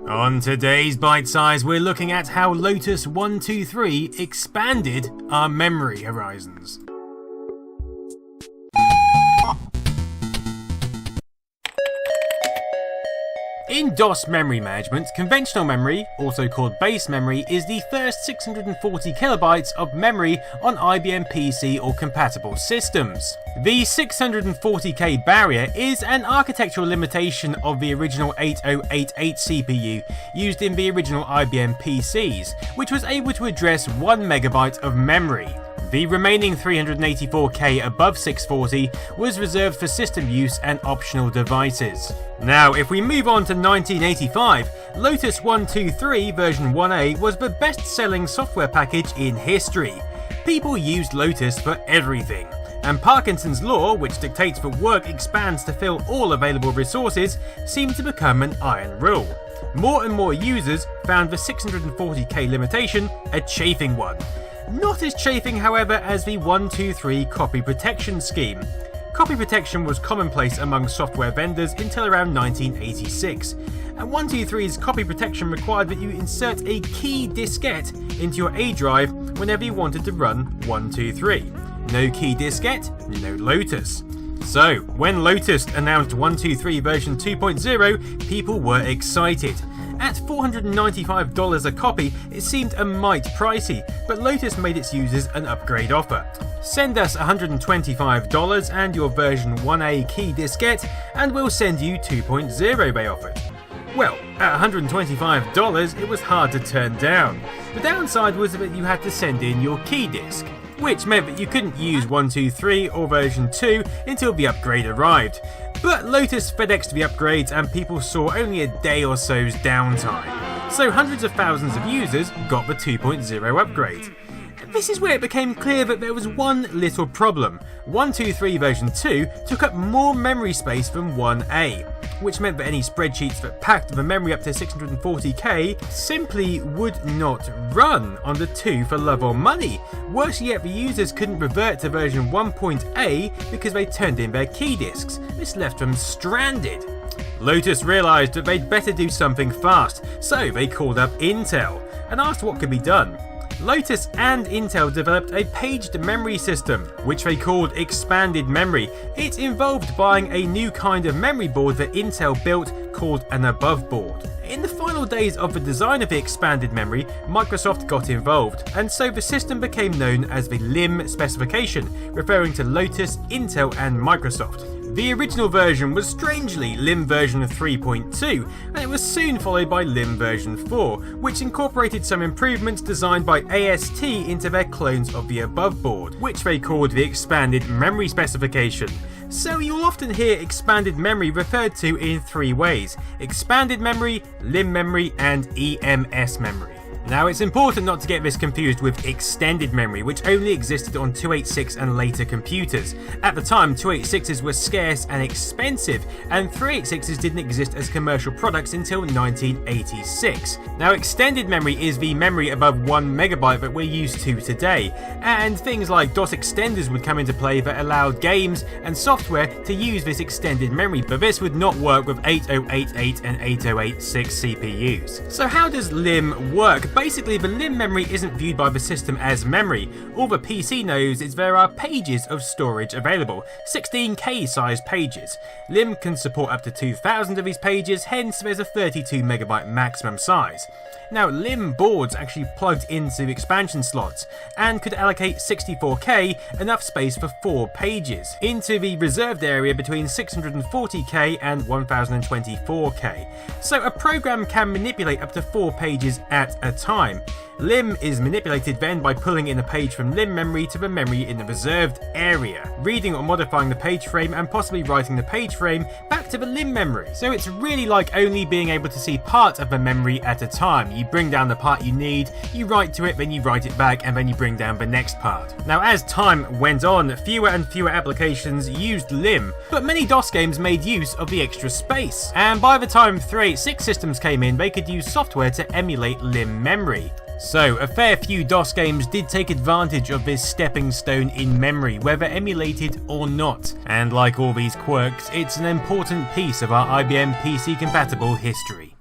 On today's Bite Size, we're looking at how Lotus 123 expanded our memory horizons. In DOS memory management, conventional memory, also called base memory, is the first 640 kilobytes of memory on IBM PC or compatible systems. The 640K barrier is an architectural limitation of the original 8088 CPU used in the original IBM PCs, which was able to address 1 megabyte of memory. The remaining 384K above 640 was reserved for system use and optional devices. Now, if we move on to 1985, Lotus 123 version 1A was the best-selling software package in history. People used Lotus for everything, and Parkinson's law, which dictates that work expands to fill all available resources, seemed to become an iron rule. More and more users found the 640K limitation a chafing one. Not as chafing, however, as the 123 copy protection scheme. Copy protection was commonplace among software vendors until around 1986, and 123's copy protection required that you insert a key diskette into your A drive whenever you wanted to run 123. No key diskette, no Lotus. So, when Lotus announced 123 version 2.0, people were excited. At $495 a copy, it seemed a mite pricey, but Lotus made its users an upgrade offer. Send us $125 and your version 1A key diskette, and we'll send you 2.0, they offered. Well, at $125, it was hard to turn down. The downside was that you had to send in your key disk, which meant that you couldn't use 123 or version 2 until the upgrade arrived. But Lotus FedExed the upgrades and people saw only a day or so's downtime. So hundreds of thousands of users got the 2.0 upgrade. This is where it became clear that there was one little problem. 123 version 2 took up more memory space than 1A, which meant that any spreadsheets that packed the memory up to 640K simply would not run on the 2 for love or money. Worse yet, the users couldn't revert to version 1.A because they turned in their key disks. This left them stranded. Lotus realised that they'd better do something fast, so they called up Intel and asked what could be done. Lotus and Intel developed a paged memory system, which they called expanded memory. It involved buying a new kind of memory board that Intel built called an above board. In the final days of the design of the expanded memory, Microsoft got involved, and so the system became known as the LIM specification, referring to Lotus, Intel and Microsoft. The original version was strangely LIM version 3.2, and it was soon followed by LIM version 4, which incorporated some improvements designed by AST into their clones of the above board, which they called the expanded memory specification. So you'll often hear expanded memory referred to in three ways: expanded memory, LIM memory and EMS memory. Now, it's important not to get this confused with extended memory, which only existed on 286 and later computers. At the time, 286s were scarce and expensive, and 386s didn't exist as commercial products until 1986. Now, extended memory is the memory above 1 megabyte that we're used to today, and things like DOS extenders would come into play that allowed games and software to use this extended memory, but this would not work with 8088 and 8086 CPUs. So how does LIM work? Basically, the LIM memory isn't viewed by the system as memory. All the PC knows is there are pages of storage available, 16K sized pages. LIM can support up to 2,000 of these pages, hence there's a 32 megabyte maximum size. Now, LIM boards actually plugged into expansion slots and could allocate 64K, enough space for 4 pages, into the reserved area between 640K and 1024K. So a program can manipulate up to 4 pages at a time. LIM is manipulated then by pulling in a page from LIM memory to the memory in the reserved area, reading or modifying the page frame and possibly writing the page frame back to the LIM memory. So it's really like only being able to see part of the memory at a time. You bring down the part you need, you write to it, then you write it back, and then you bring down the next part. Now, as time went on, fewer and fewer applications used LIM, but many DOS games made use of the extra space. And by the time 386 systems came in, they could use software to emulate LIM memory. So, a fair few DOS games did take advantage of this stepping stone in memory, whether emulated or not. And like all these quirks, it's an important piece of our IBM PC-compatible history.